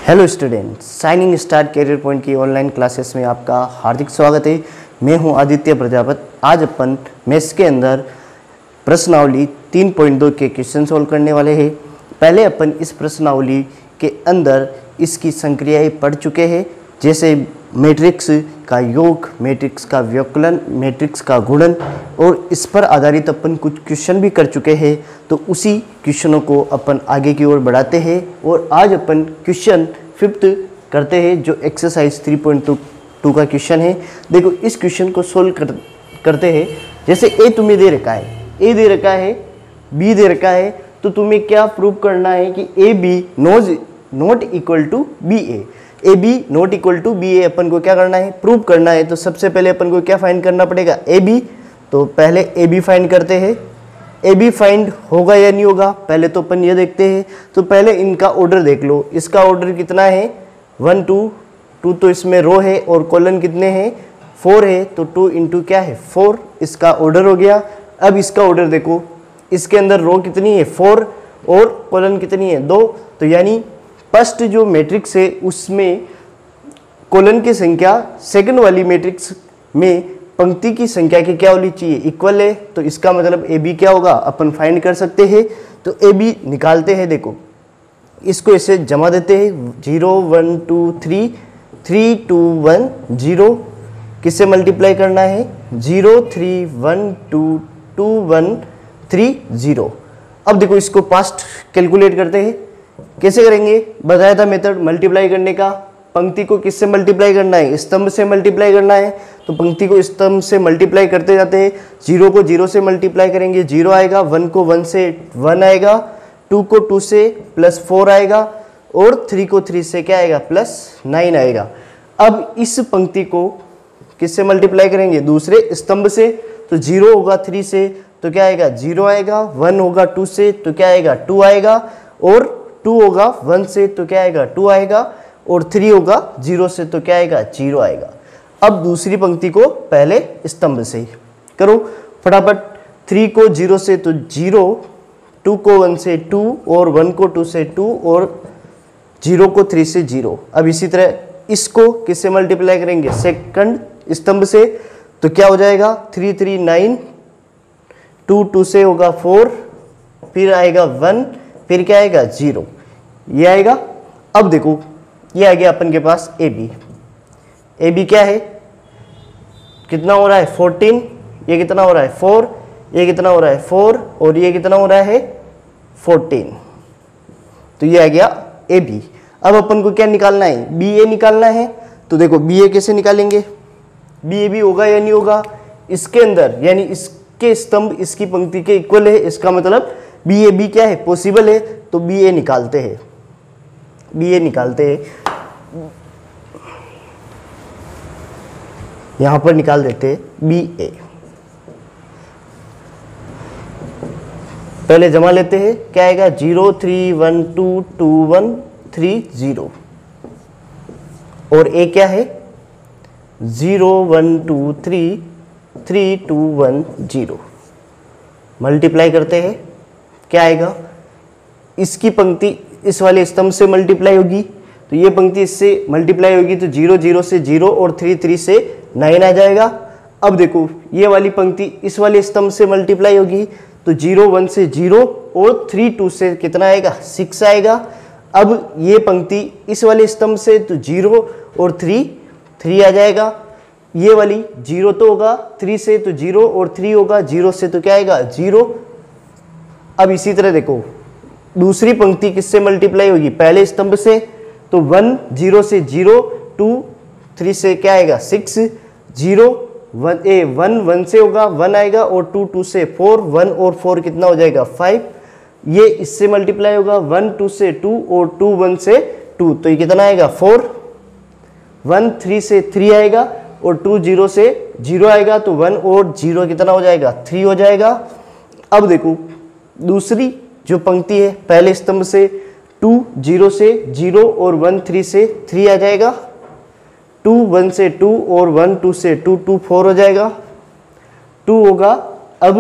Hello students, shining star career point की online classes में आपका हार्दिक स्वागत है। मैं हूं आदित्य प्रजापत। आज अपन मैथ्स के अंदर प्रश्नावली 3.2 के क्वेश्चन सॉल्व करने वाले हैं। पहले अपन इस प्रश्नावली के अंदर इसकी संक्रियाएं पढ़ चुके हैं, जैसे मैट्रिक्स का योग, मैट्रिक्स का व्यवकलन, मैट्रिक्स का गुणन, और इस पर आधारित अपन कुछ क्वेश्चन भी कर चुके हैं। तो उसी क्वेश्चनों को अपन आगे की ओर बढ़ाते हैं और आज अपन क्वेश्चन 5th करते हैं, जो एक्सरसाइज 3.2 का क्वेश्चन है। देखो, इस क्वेश्चन को सोल्व करते हैं। जैसे ए तुम्हें दे रखा है, ए दे रखा है, बी दे रखा है, तो तुम्हें क्या प्रूव करना है कि A B not equal to B A B not equal to B A अपन को क्या करना है, प्रूव करना है। तो सबसे पहले अपन को क्या फाइंड करना पड़ेगा, ए बी। तो पहले ए बी फाइंड करते हैं। ए बी फाइंड होगा या नहीं होगा, पहले तो अपन ये देखते हैं। तो पहले इनका ऑर्डर देख लो। इसका ऑर्डर कितना है, 1 2 2, तो इसमें रो है और कॉलन कितने हैं, 4 है, तो 2 इंटू क्या है 4, इसका ऑर्डर हो गया। अब इसका ऑर्डर देखो, इसके अंदर रो कितनी है 4 और कॉलन कितनी है 2, तो यानी फर्स्ट जो मैट्रिक्स है उसमें कॉलन की संख्या सेकंड वाली मैट्रिक्स में पंक्ति की संख्या की क्या होनी चाहिए, इक्वल है। तो इसका मतलब ए बी क्या होगा, अपन फाइंड कर सकते हैं। तो ए बी निकालते हैं। देखो, इसको ऐसे जमा देते हैं, 0 1 2 3 3 2 1 0। किससे मल्टीप्लाई करना है, 0 3 1 2 2 1 3 0। अब देखो, इसको पास्ट कैलकुलेट करते हैं। कैसे करेंगे, बताया था मेथड मल्टीप्लाई करने का। पंक्ति को किससे मल्टीप्लाई करना है, स्तंभ से मल्टीप्लाई करना है। तो पंक्ति को स्तंभ से मल्टीप्लाई करते जाते हैं। 0 को 0 से मल्टीप्लाई करेंगे, 0 आएगा। 1 को 1 से 1 आएगा। 2 को 2 से +4 आएगा और 3 को 3 से क्या आएगा, +9 आएगा। अब इस पंक्ति को किससे मल्टीप्लाई करेंगे, दूसरे स्तंभ से। तो 0 होगा 3 से तो क्या आएगा, 0 आएगा। 1 होगा 2 से तो क्या आएगा, 2 आएगा। और 2 होगा 1 से तो क्या आएगा, 2 आएगा। और 3 होगा 0 से तो क्या आएगा, 0 आएगा। अब दूसरी पंक्ति को पहले स्तंभ से करो फटाफट। 3 को 0 से तो 0, 2 को 1 से 2 और 1 को 2 से 2 और 0 को 3 से 0। अब इसी तरह इसको किससे मल्टीप्लाई करेंगे, सेकंड स्तंभ से। तो क्या हो जाएगा, 3 3 9, 2 2 से होगा 4, फिर आएगा 1, फिर क्या आएगा 0, ये आएगा। अब देखो, ये आ गया अपन के पास ए बी। ए बी क्या है, कितना हो रहा है 14, ये कितना हो रहा है 4, ये कितना हो रहा है 4 और ये कितना हो रहा है 14। तो ये आ गया ए बी। अब अपन को क्या निकालना है, बी ए निकालना है। तो देखो, बी ए कैसे निकालेंगे, बी ए बी होगा या नहीं होगा, इसके अंदर यानी इसके स्तंभ इसकी पंक्ति के इक्वल है। इसका मतलब बी ए बी क्या है, पॉसिबल है। तो बी ए निकालते हैं, बी ए निकालते हैं। यहां पर निकाल देते हैं बी ए। पहले जमा लेते हैं, क्या आएगा, 0 3 1 2 2 1 3 0। और ए क्या है, 0 1 2 3 3 2 1 0। मल्टीप्लाई करते हैं, क्या आएगा, इसकी पंक्ति इस वाले स्तंभ से मल्टीप्लाई होगी तो ये पंक्ति इससे मल्टीप्लाई होगी, तो 0 0 से 0 और 3 3 से 9 आ जाएगा। अब देखो, ये वाली पंक्ति इस वाले स्तंभ से मल्टीप्लाई होगी तो 0 1 से 0 और 3 2 से कितना आएगा, 6 आएगा। अब ये पंक्ति इस वाले स्तंभ से तो 0 और 3 आ जाएगा। ये वाली 0 तो होगा 3 से तो 0 और 3 होगा 0 से तो क्या आएगा, 0। अब इसी तरह देखो, दूसरी पंक्ति किससे मल्टीप्लाई होगी, पहले स्तंभ से। तो 1 0 से 0, 2 3 से क्या आएगा 6, 0 1 1 से होगा 1 आएगा और 2 2 से 4, 1 और 4 कितना हो जाएगा 5। ये इससे मल्टीप्लाई होगा 1 2 से 2 और 2 1 से 2, तो ये कितना आएगा 4। 1 3 से 3 आएगा और 2 0 से 0 आएगा, तो 1 और 0 कितना हो जाएगा, 3 हो जाएगा। अब देखो, दूसरी जो पंक्ति है पहले स्तंभ से, 2 0 से 0 और 1 3 से 3 आ जाएगा। 2 1 से 2 और 1 2 से 2 2 4 हो जाएगा। 2 होगा अब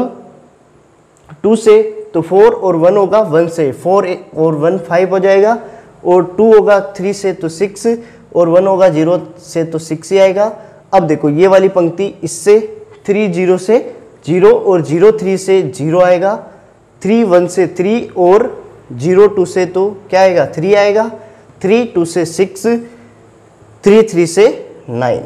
2 से तो 4 और 1 होगा 1 से, 4 और 1 5 हो जाएगा। और 2 होगा 3 से तो 6 और 1 होगा 0 से तो 6 ही आएगा। अब देखो ये वाली पंक्ति इससे 3 0 से 0 और 0 3 से 0 आएगा, 3 1 से 3 और 0 2 से तो क्या आएगा 3 आएगा, 3 2 से 6, 3 3 से 9।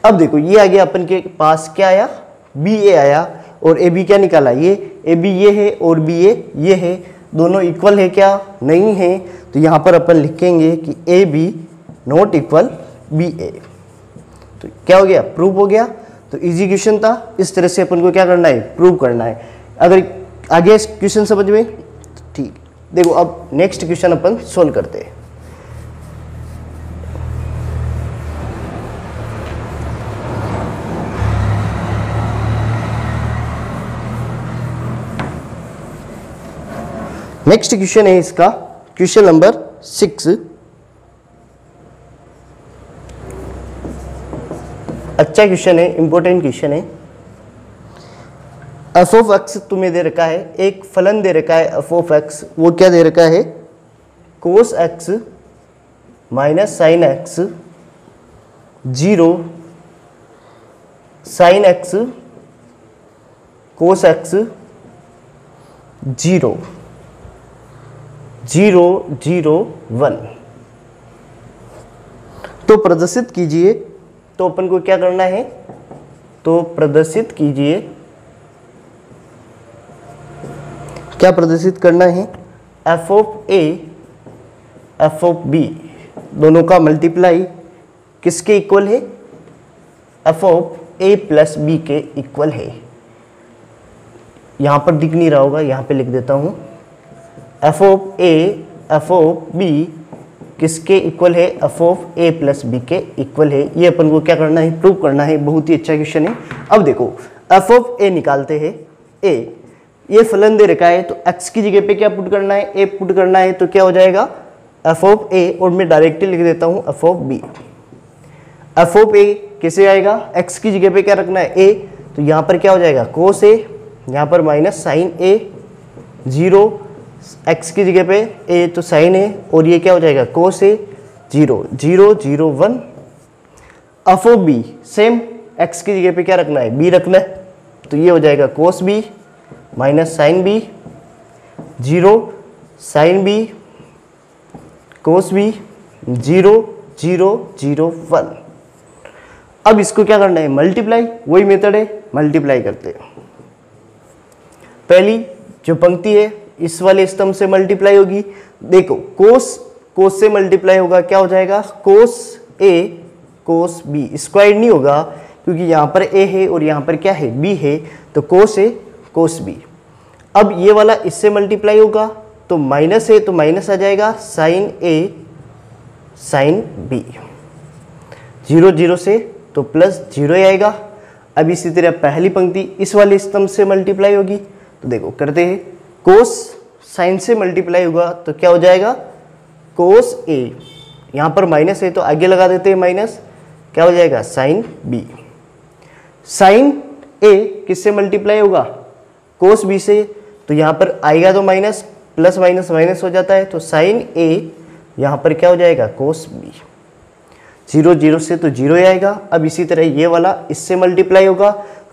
अब देखो ये आ गया अपन के पास क्या आया, बी ए आया और ए बी क्या निकाला, ये ए बी ये है और बी ए ये है, दोनों इक्वल है क्या, नहीं है। तो यहाँ पर अपन लिखेंगे कि A B not equal B A. तो क्या हो गया, प्रूव हो गया। तो इजी क्वेश्चन था, इस तरह से अपन को क्या करना है, प्रूव करना है। अगर आगे क्वेश्चन समझ में तो ठीक। देखो अब नेक्स्ट क्वेश्चन अपन सोल्व करते हैं। नेक्स्ट क्वेश्चन है इसका क्वेश्चन नंबर 6। अच्छा क्वेश्चन है, इंपॉर्टेंट क्वेश्चन है। एफ ऑफ एक्स तुम्हें दे रखा है, एक फलन दे रखा है एफ ऑफ एक्स, वो क्या दे रखा है, cos x minus sine x 0 sign X cos x 0 0 0 1। तो प्रदर्शित कीजिए। तो अपन को क्या करना है, तो प्रदर्शित कीजिए, क्या प्रदर्शित करना है, f of A f of B दोनों का मल्टीप्लाई किसके इक्वल है, f of A plus B के इक्वल है। यहां पर दिख नहीं रहा होगा, यहां पे लिख देता हूं, F of A f of B किसके इक्वल है, f of A plus B के इक्वल है। ये अपन को क्या करना है, प्रूव करना है। बहुत ही अच्छा क्वेश्चन है। अब देखो एफ ऑफ ए निकालते हैं। ए ये फलन दे रखा है तो एक्स की जगह पे क्या पुट करना है, ए पुट करना है। तो क्या हो जाएगा एफ ऑफ ए, और मैं डायरेक्टली लिख देता हूं F of B. F of A कैसे आएगा, एक्स की जगह पे क्या रखना है, ए। तो यहां पर क्या हो जाएगा कोस ए, यहां पर माइनस साइन ए 0, एक्स की जगह पे ए तो साइन ए, और ये क्या हो जाएगा कोस ए 0 0 0 1। F of B same, x की जगह पे क्या रखना है, बी रखना है। तो ये हो जाएगा cos B minus sine B 0 sine B cos B 0 0 0 1। अब इसको क्या करना है, मल्टीप्लाई, वही मेथड है, मल्टीप्लाई करते हैं। पहली जो पंक्ति है इस वाले स्तंभ से मल्टीप्लाई होगी। देखो कोस से मल्टीप्लाई होगा, क्या हो जाएगा कोस ए कोस बी, स्क्वायर नहीं होगा क्योंकि यहाँ पर ए है और यहाँ पर क्या है बी है, तो कोस ए कोस बी। अब ये वाला इससे मल्टीप्लाई होगा तो माइनस ए तो माइनस आ जाएगा साइन ए साइन बी, 0 0 से तो प्लस 0 ही आएगा। अब इसी तरह पहली पंक्ति इस वाले स्तंभ से मल्टीप्लाई होगी। तो देखो करते हैं, कोस साइन से मल्टीप्लाई होगा तो क्या हो जाएगा कोस ए, यहाँ पर माइनस है तो आगे लगा देते हैं माइनस, क्या हो जाएगा साइन बी। साइन ए किससे मल्टीप्लाई होगा, कोस बी से, तो यहाँ पर आएगा तो माइनस, प्लस माइनस माइनस हो जाता है, तो साइन ए यहाँ पर क्या हो जाएगा कोस बी, 0 0 से तो 0 ही आएगा। अब इसी तरह ये वाला इससे मल्टीप्लाई होगा,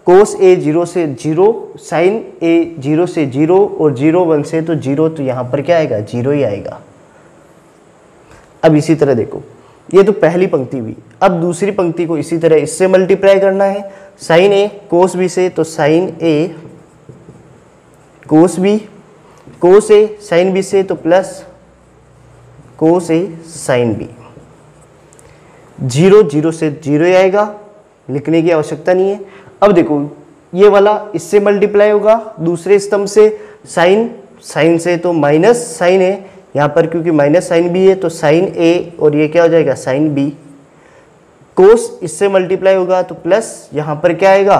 कोस ए 0 से 0, साइन ए 0 से 0 और 0 1 से तो 0, तो यहाँ पर क्या आएगा 0 ही आएगा। अब इसी तरह देखो, ये तो पहली पंक्ति हुई। अब दूसरी पंक्ति को इसी तरह इससे मल्टीप्लाई करना है, साइन ए कोस बी से तो साइन ए कोस बी, कोस ए साइन बी से तो प्लस कोस ए साइन बी, 0 0 से 0 ही आएगा, लिखने की आवश्यकता नहीं है। अब देखो ये वाला इससे मल्टीप्लाई होगा दूसरे स्तंभ से, साइन से तो माइनस साइन है यहाँ पर क्योंकि माइनस साइन बी है तो साइन ए, और ये क्या हो जाएगा साइन बी। कोस इससे मल्टीप्लाई होगा तो प्लस यहाँ पर क्या आएगा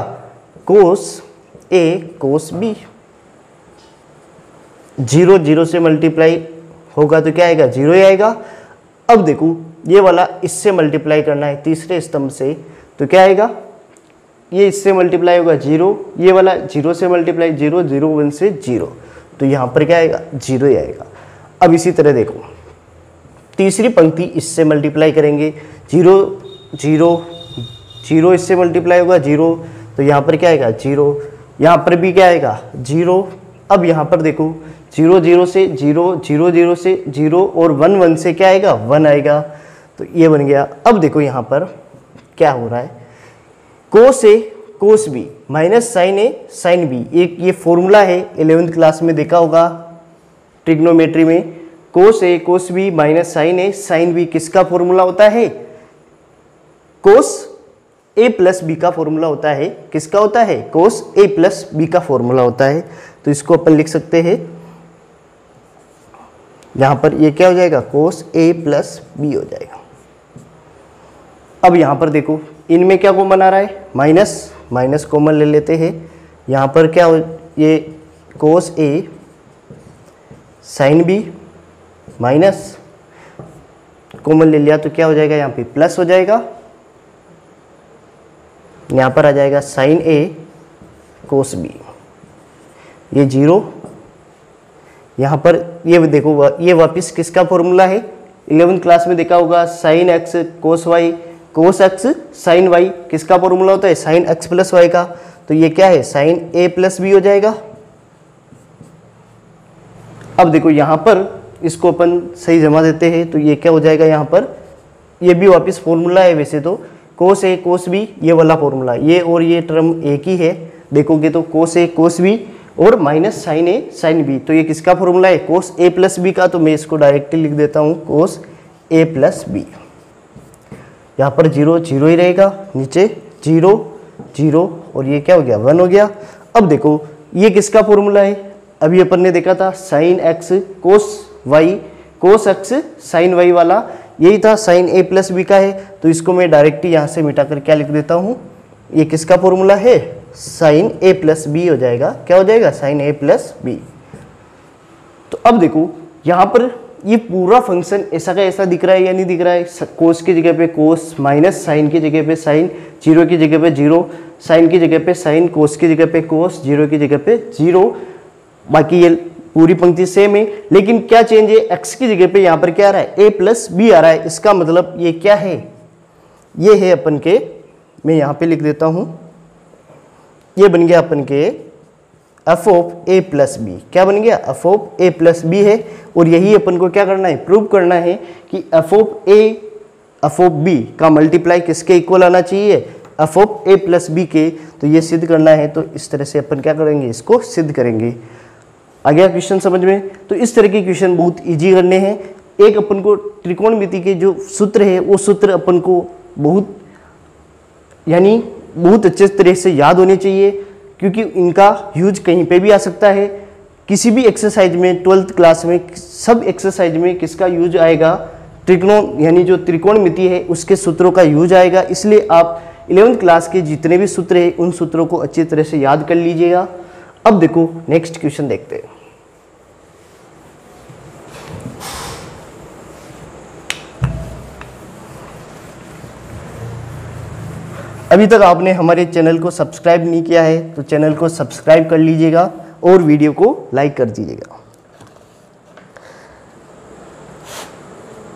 कोस ए कोस बी, 0 0 से मल्टीप्लाई होगा तो क्या आएगा 0 ही आएगा। अब देखो ये वाला इससे मल्टीप्लाई करना है तीसरे स्तंभ से, तो क्या आएगा, ये इससे मल्टीप्लाई होगा 0, ये वाला 0 से मल्टीप्लाई 0 0 1 से 0, तो यहाँ पर क्या आएगा 0 ही आएगा। अब इसी तरह देखो, तीसरी पंक्ति इससे मल्टीप्लाई करेंगे, 0 0 0 इससे मल्टीप्लाई होगा 0, तो यहाँ पर क्या आएगा 0, यहाँ पर भी क्या आएगा 0। अब यहाँ पर देखो 0 0 से 0 0 0 से 0 और 1 1 से क्या आएगा 1 आएगा, तो ये बन गया। अब देखो यहाँ पर क्या हो रहा है, कोस ए कोस बी माइनस साइन ए साइन बी, एक ये फॉर्मूला है 11th क्लास में देखा होगा ट्रिग्नोमेट्री में। कोस ए कोस बी माइनस साइन ए साइन बी किसका फॉर्मूला होता है, कोस ए प्लस बी का फॉर्मूला होता है। किसका होता है, कोस ए प्लस बी का फॉर्मूला होता है। तो इसको अपन लिख सकते हैं, यहां पर ये क्या हो जाएगा कोस ए प्लस बी हो जाएगा। अब यहां पर देखो इनमें क्या कॉमन आ रहा है, माइनस, माइनस कॉमन ले लेते हैं। यहां पर क्या हो, ये कोस ए साइन बी माइनस कॉमन ले लिया तो क्या हो जाएगा, यहाँ पे प्लस हो जाएगा, यहाँ पर आ जाएगा साइन ए कोस बी, ये 0। यहाँ पर ये देखो ये वापस किसका फॉर्मूला है, 11th क्लास में देखा होगा sine X cos Y, cos X sine Y किसका फॉर्मूला होता है, साइन एक्स प्लस वाई का। तो ये क्या है साइन ए प्लस बी हो जाएगा। अब देखो यहाँ पर इसको अपन सही जमा देते हैं तो ये क्या हो जाएगा, यहाँ पर ये भी वापस फॉर्मूला है वैसे तो, कोस ए कोस बी ये वाला फॉर्मूला, ये और ये टर्म एक ही है, देखोगे तो कोस ए कोस बी और माइनस साइन ए साइन बी, तो ये किसका फॉर्मूला है, कोस ए प्लस बी का। तो मैं इसको डायरेक्टली लिख देता हूँ कोस ए प्लस बी। यहाँ पर 0 0 ही रहेगा, नीचे 0 0 और ये क्या हो गया 1 हो गया। अब देखो ये किसका फॉर्मूला है, अभी अपन ने देखा था sine X cos Y, cos X sine Y वाला यही था, साइन ए प्लस बी का है। तो इसको मैं डायरेक्टली यहाँ से मिटाकर क्या लिख देता हूँ, ये किसका फॉर्मूला है, साइन ए प्लस बी हो जाएगा। क्या हो जाएगा, साइन ए प्लस बी। तो अब देखो यहाँ पर ये पूरा फंक्शन ऐसा का ऐसा दिख रहा है या नहीं दिख रहा है, कोस की जगह पे कोस, माइनस साइन की जगह पे साइन, 0 की जगह पे 0, साइन की जगह पे साइन, कोस की जगह पे कोस, 0 की जगह पे 0। बाकी ये पूरी पंक्ति सेम है, लेकिन क्या चेंज है, x की जगह पे यहाँ पर क्या आ रहा है, a प्लस बी आ रहा है। इसका मतलब ये क्या है, ये है अपन के, मैं यहाँ पे लिख देता हूँ, ये बन गया अपन के f of a plus B. क्या बन गया, f of a plus B है। और यही अपन को क्या करना है, प्रूव करना है कि f of a f of b का मल्टीप्लाई किसके इक्वल आना चाहिए, f of a plus B के। तो ये सिद्ध करना है, तो इस तरह से अपन क्या करेंगे, इसको सिद्ध करेंगे। आ गया क्वेश्चन समझ में। तो इस तरह के क्वेश्चन बहुत इजी करने हैं। एक अपन को त्रिकोणमिति के जो सूत्र है वो सूत्र अपन को बहुत यानी बहुत अच्छे तरह से याद होने चाहिए, क्योंकि इनका यूज कहीं पे भी आ सकता है। किसी भी एक्सरसाइज में 12th क्लास में सब एक्सरसाइज में किसका यूज आएगा, त्रिकोण यानी जो त्रिकोणमिति है उसके सूत्रों का यूज आएगा। इसलिए आप 11th क्लास के जितने भी सूत्र हैं उन सूत्रों को अच्छी तरह से याद कर लीजिएगा। अब देखो नेक्स्ट क्वेश्चन देखते हैं। अभी तक आपने हमारे चैनल को सब्सक्राइब नहीं किया है तो चैनल को सब्सक्राइब कर लीजिएगा और वीडियो को लाइक कर दीजिएगा।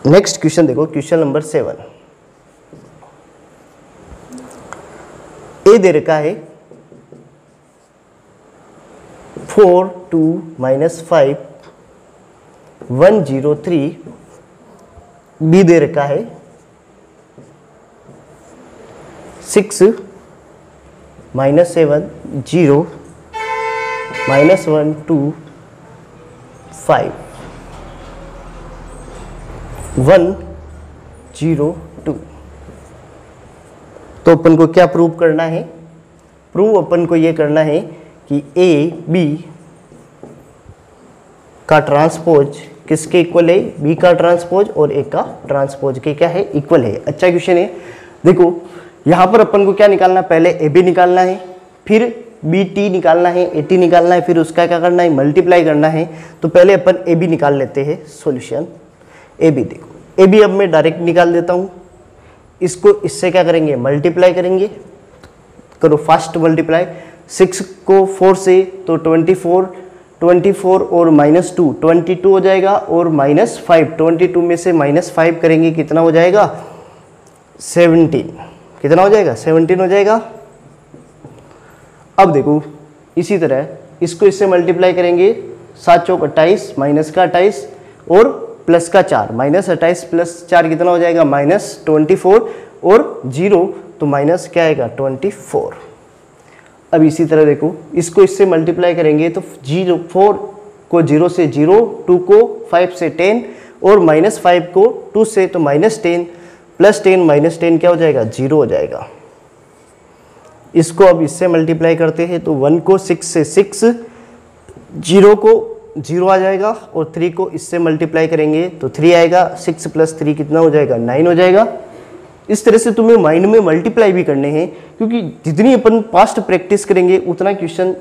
नेक्स्ट क्वेश्चन देखो, क्वेश्चन नंबर 7। ए दे रखा है 4 2 -5 103। बी दे रखा है 6 -7 0 -1 2 5 1 0 2। तो अपन को क्या प्रूव करना है, प्रूव अपन को ये करना है कि ए बी का ट्रांसपोज किसके इक्वल है, बी का ट्रांसपोज और ए का ट्रांसपोज के क्या है, इक्वल है। अच्छा क्वेश्चन है। देखो यहाँ पर अपन को क्या निकालना है, पहले ए बी निकालना है, फिर बी टी निकालना है, ए टी निकालना है, फिर उसका क्या करना है, मल्टीप्लाई करना है। तो पहले अपन ए बी निकाल लेते हैं। सॉल्यूशन ए बी, देखो ए बी अब मैं डायरेक्ट निकाल देता हूँ। इसको इससे क्या करेंगे, मल्टीप्लाई करेंगे। करो फास्ट मल्टीप्लाई, 6 को 4 से तो 24, 24 और -2 22 हो जाएगा, और -5 22 में से -5 करेंगे कितना हो जाएगा 17। कितना हो जाएगा 17 हो जाएगा। अब देखो इसी तरह इसको इससे मल्टीप्लाई करेंगे, 7 चौक 28 माइनस का 28 और प्लस का 4, -28 + 4 कितना हो जाएगा -24 और 0 तो माइनस क्या आएगा 24। अब इसी तरह देखो इसको इससे मल्टीप्लाई करेंगे तो 4 को 0 से 0, 2 को 5 से 10 और -5 को 2 से तो -10 + 10 -10 क्या हो जाएगा 0 हो जाएगा। इसको अब इससे मल्टीप्लाई करते हैं तो 1 को 6 से 6, 0 को 0 आ जाएगा और 3 को इससे मल्टीप्लाई करेंगे तो 3 आएगा, 6 + 3 कितना हो जाएगा 9 हो जाएगा। इस तरह से तुम्हें माइंड में मल्टीप्लाई भी करने हैं, क्योंकि जितनी अपन पास्ट प्रैक्टिस करेंगे उतना क्वेश्चन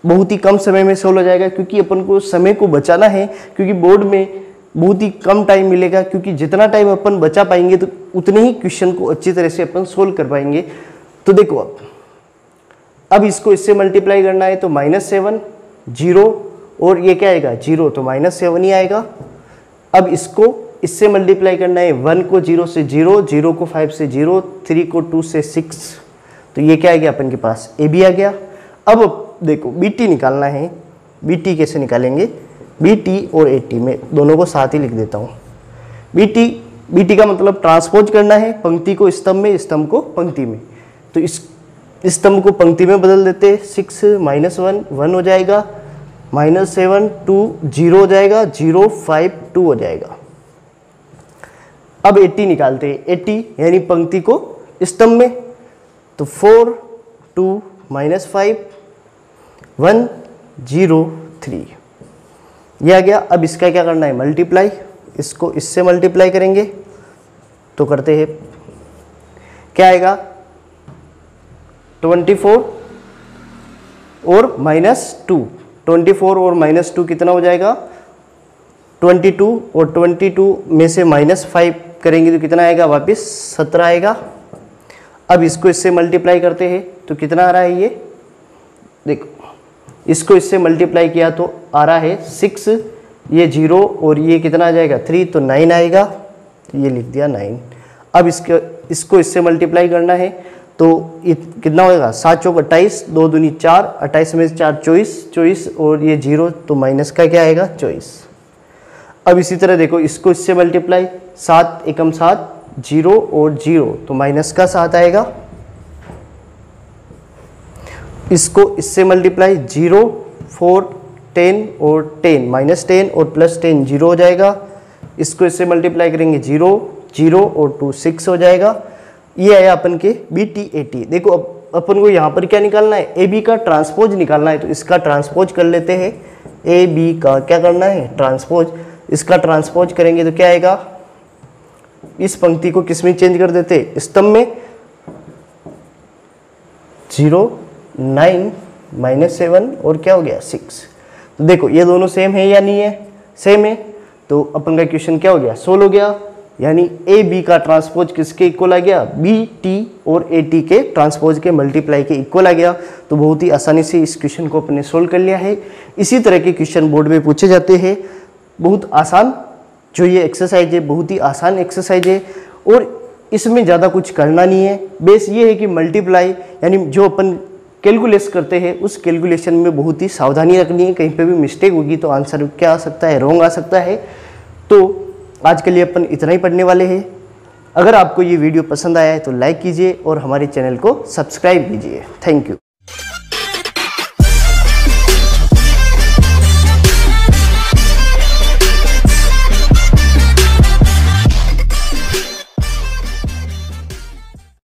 बहुत ही कम समय में सोल्व हो जाएगा, क्योंकि अपन को समय को बचाना है, क्योंकि बोर्ड में बहुत ही कम टाइम मिलेगा, क्योंकि जितना टाइम अपन बचा पाएंगे तो उतने ही क्वेश्चन को अच्छी तरह से अपन सोल्व कर पाएंगे। तो देखो अब इसको इससे मल्टीप्लाई करना है तो -7 0 और ये क्या आएगा 0 तो -7 ही आएगा। अब इसको इससे मल्टीप्लाई करना है, 1 को 0 से 0, 0 को 5 से 0, 3 को 2 से 6 तो ये क्या आ गया अपन के पास ए बी आ गया। अब देखो बी टी निकालना है, बी टी कैसे निकालेंगे, बी टी और ए टी में दोनों को साथ ही लिख देता हूँ। बी टी का मतलब ट्रांसपोज करना है, पंक्ति को स्तंभ में, स्तंभ को पंक्ति में। तो इस स्तंभ को पंक्ति में बदल देते, 6 -1 1 हो जाएगा, -7 2 0 हो जाएगा, 0 5 2 हो जाएगा। अब 80 निकालते हैं, 80 यानी पंक्ति को स्तंभ में, तो 4 2 -5 1 0 3 ये आ गया। अब इसका क्या करना है मल्टीप्लाई, इसको इससे मल्टीप्लाई करेंगे तो करते हैं, क्या आएगा 24 और -2, 24 और -2 कितना हो जाएगा 22 और 22 में से -5 करेंगे तो कितना आएगा वापस 17 आएगा। अब इसको इससे मल्टीप्लाई करते हैं तो कितना आ रहा है, ये देखो इसको इससे मल्टीप्लाई किया तो आ रहा है 6, ये 0 और ये कितना आ जाएगा 3 तो 9 आएगा, तो ये लिख दिया 9। अब इसको इससे मल्टीप्लाई करना है तो कितना होगा 7 चौक 28, 2 दूनी 4, 28 में से 4 24 और ये 0 तो माइनस का क्या आएगा 24। अब इसी तरह देखो इसको इससे मल्टीप्लाई, 7 एकम 7, 0 और 0 तो माइनस का 7 आएगा। इसको इससे मल्टीप्लाई 0 4 10 और 10 -10 और +10 0 हो जाएगा। इसको इससे मल्टीप्लाई करेंगे 0 0 और 2 6 हो जाएगा। ये आया अपन के बी टी ए टी। देखो अब अपन को यहाँ पर क्या निकालना है, ए बी का ट्रांसपोज निकालना है, तो इसका ट्रांसपोज कर लेते हैं। ए बी का क्या करना है ट्रांसपोज, इसका ट्रांसपोज करेंगे तो क्या आएगा, इस पंक्ति को किस में चेंज कर देते स्तंभ में, 0 9 -7 और क्या हो गया 6। तो देखो ये दोनों सेम है या नहीं है, सेम है, तो अपन का क्वेश्चन क्या हो गया सोल्व हो गया। यानी ए बी का ट्रांसपोज किसके इक्वल आ गया, बी टी और ए टी के ट्रांसपोज के मल्टीप्लाई के इक्वल आ गया। तो बहुत ही आसानी से इस क्वेश्चन को अपने सोल्व कर लिया है। इसी तरह के क्वेश्चन बोर्ड में पूछे जाते हैं, बहुत आसान जो ये एक्सरसाइज है, बहुत ही आसान एक्सरसाइज है और इसमें ज़्यादा कुछ करना नहीं है। बेस ये है कि मल्टीप्लाई यानी जो अपन कैलकुलेट करते हैं उस कैलकुलेशन में बहुत ही सावधानी रखनी है, कहीं पे भी मिस्टेक होगी तो आंसर क्या आ सकता है, रॉन्ग आ सकता है। तो आज के लिए अपन इतना ही पढ़ने वाले हैं। अगर आपको ये वीडियो पसंद आया है तो लाइक कीजिए और हमारे चैनल को सब्सक्राइब कीजिए। Thank you.